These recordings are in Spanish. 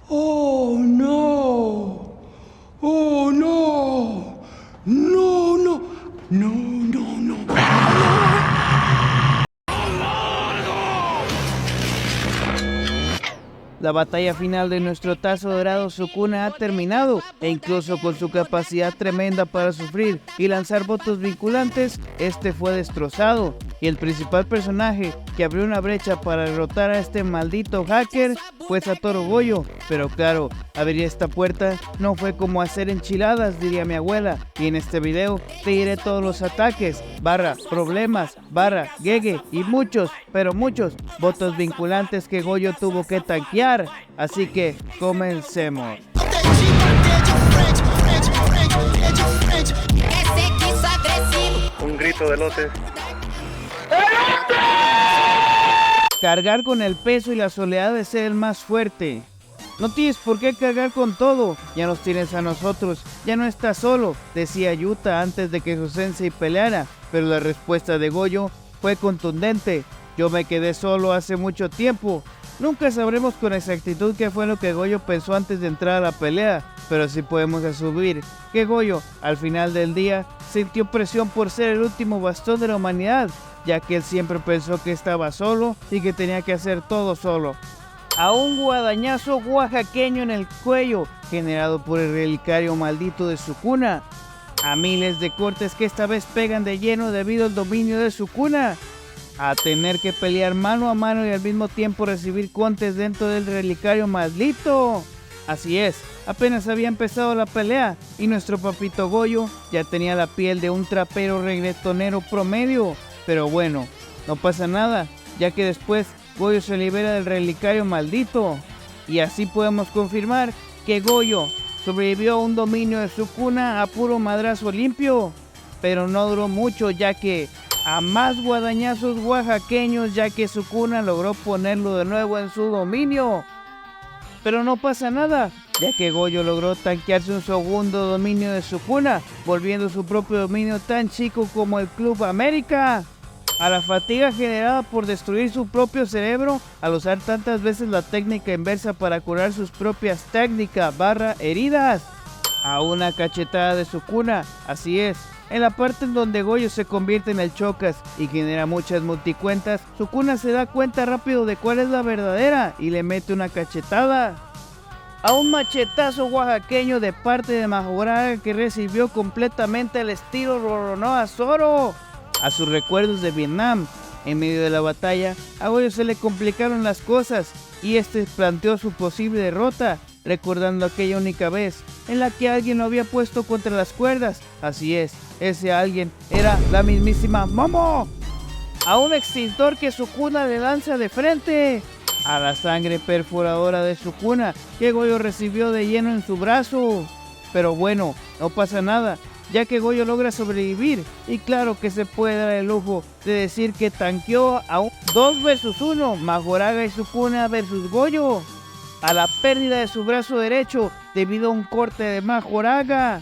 Oh no! Oh no! No, no, no, no, no. La batalla final de nuestro Tazo Dorado Sukuna ha terminado, e incluso con su capacidad tremenda para sufrir y lanzar votos vinculantes, este fue destrozado, y el principal personaje que abrió una brecha para derrotar a este maldito hacker fue Satoru Gojo. Pero claro, abrir esta puerta no fue como hacer enchiladas, diría mi abuela, y en este video te diré todos los ataques, problemas, gege y muchos, pero muchos votos vinculantes que Gojo tuvo que tanquear. Así que comencemos. Un grito de lotes. Cargar con el peso y la soledad de ser el más fuerte. No tienes por qué cargar con todo, ya nos tienes a nosotros, ya no estás solo, decía Yuta antes de que su sensei peleara, pero la respuesta de Gojo fue contundente: yo me quedé solo hace mucho tiempo. Nunca sabremos con exactitud qué fue lo que Gojo pensó antes de entrar a la pelea, pero sí podemos asumir que Gojo, al final del día, sintió presión por ser el último bastón de la humanidad, ya que él siempre pensó que estaba solo y que tenía que hacer todo solo. A un guadañazo oaxaqueño en el cuello, generado por el relicario maldito de Sukuna. A miles de cortes que esta vez pegan de lleno debido al dominio de Sukuna. A tener que pelear mano a mano y al mismo tiempo recibir contes dentro del relicario maldito. Así es, apenas había empezado la pelea y nuestro papito Gojo ya tenía la piel de un trapero reggaetonero promedio. Pero bueno, no pasa nada, ya que después Gojo se libera del relicario maldito. Y así podemos confirmar que Gojo sobrevivió a un dominio de Sukuna a puro madrazo limpio. Pero no duró mucho, ya que a más guadañazos oaxaqueños, ya que Sukuna logró ponerlo de nuevo en su dominio. Pero no pasa nada, ya que Gojo logró tanquearse un segundo dominio de Sukuna, volviendo su propio dominio tan chico como el Club América. A la fatiga generada por destruir su propio cerebro al usar tantas veces la técnica inversa para curar sus propias técnicas heridas. A una cachetada de Sukuna, así es. En la parte en donde Gojo se convierte en el Chocas y genera muchas multicuentas, Sukuna se da cuenta rápido de cuál es la verdadera y le mete una cachetada. A un machetazo oaxaqueño de parte de Majoraga, que recibió completamente el estilo Roronoa Zoro. A sus recuerdos de Vietnam. En medio de la batalla, a Gojo se le complicaron las cosas y este planteó su posible derrota, recordando aquella única vez en la que alguien lo había puesto contra las cuerdas. Así es, ese alguien era la mismísima Momo. A un extintor que Sukuna le lanza de frente. A la sangre perforadora de Sukuna que Gojo recibió de lleno en su brazo. Pero bueno, no pasa nada, ya que Gojo logra sobrevivir, y claro que se puede dar el lujo de decir que tanqueó a un 2 vs 1, Majoraga y Sukuna vs Gojo. A la pérdida de su brazo derecho debido a un corte de Majoraga.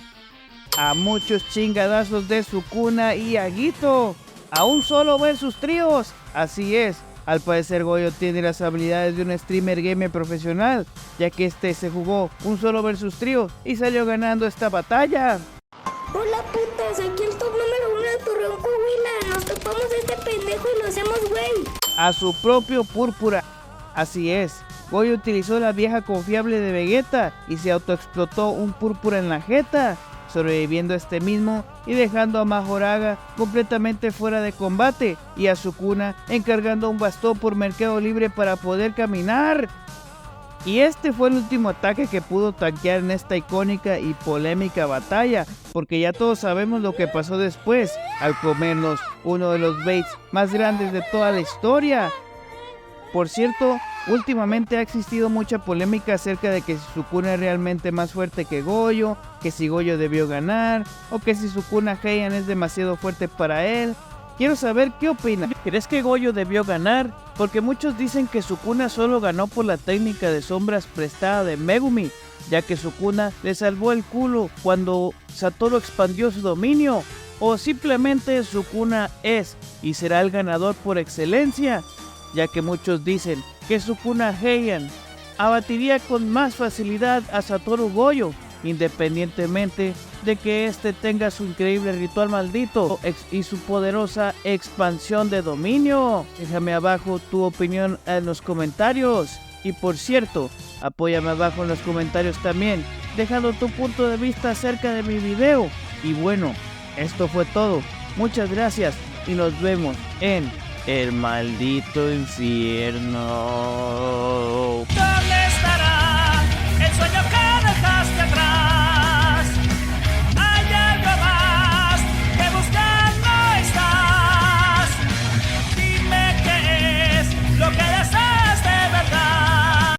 A muchos chingadazos de Sukuna y Agito. A un solo versus tríos. Así es, al parecer Gojo tiene las habilidades de un streamer gamer profesional, ya que este se jugó un solo versus trío y salió ganando esta batalla. Hola putos, aquí el top número 1 de Torreón, Coahuila. Nos topamos a este pendejo y lo hacemos güey. A su propio Púrpura. Así es, Gojo utilizó la vieja confiable de Vegeta y se autoexplotó un Púrpura en la jeta, sobreviviendo a este mismo y dejando a Majoraga completamente fuera de combate y a Sukuna encargando un bastón por Mercado Libre para poder caminar. Y este fue el último ataque que pudo tanquear en esta icónica y polémica batalla, porque ya todos sabemos lo que pasó después, al comernos uno de los baits más grandes de toda la historia. Por cierto, últimamente ha existido mucha polémica acerca de que si Sukuna es realmente más fuerte que Gojo, que si Gojo debió ganar, o que si Sukuna Heian es demasiado fuerte para él. Quiero saber qué opinas. ¿Crees que Gojo debió ganar? Porque muchos dicen que Sukuna solo ganó por la técnica de sombras prestada de Megumi, ya que Sukuna le salvó el culo cuando Satoru expandió su dominio. O simplemente Sukuna es y será el ganador por excelencia, ya que muchos dicen que Sukuna Heian abatiría con más facilidad a Satoru Gojo, independientemente de que este tenga su increíble ritual maldito y su poderosa expansión de dominio. Déjame abajo tu opinión en los comentarios. Y por cierto, apóyame abajo en los comentarios también, dejando tu punto de vista acerca de mi video. Y bueno, esto fue todo. Muchas gracias y nos vemos en el maldito infierno.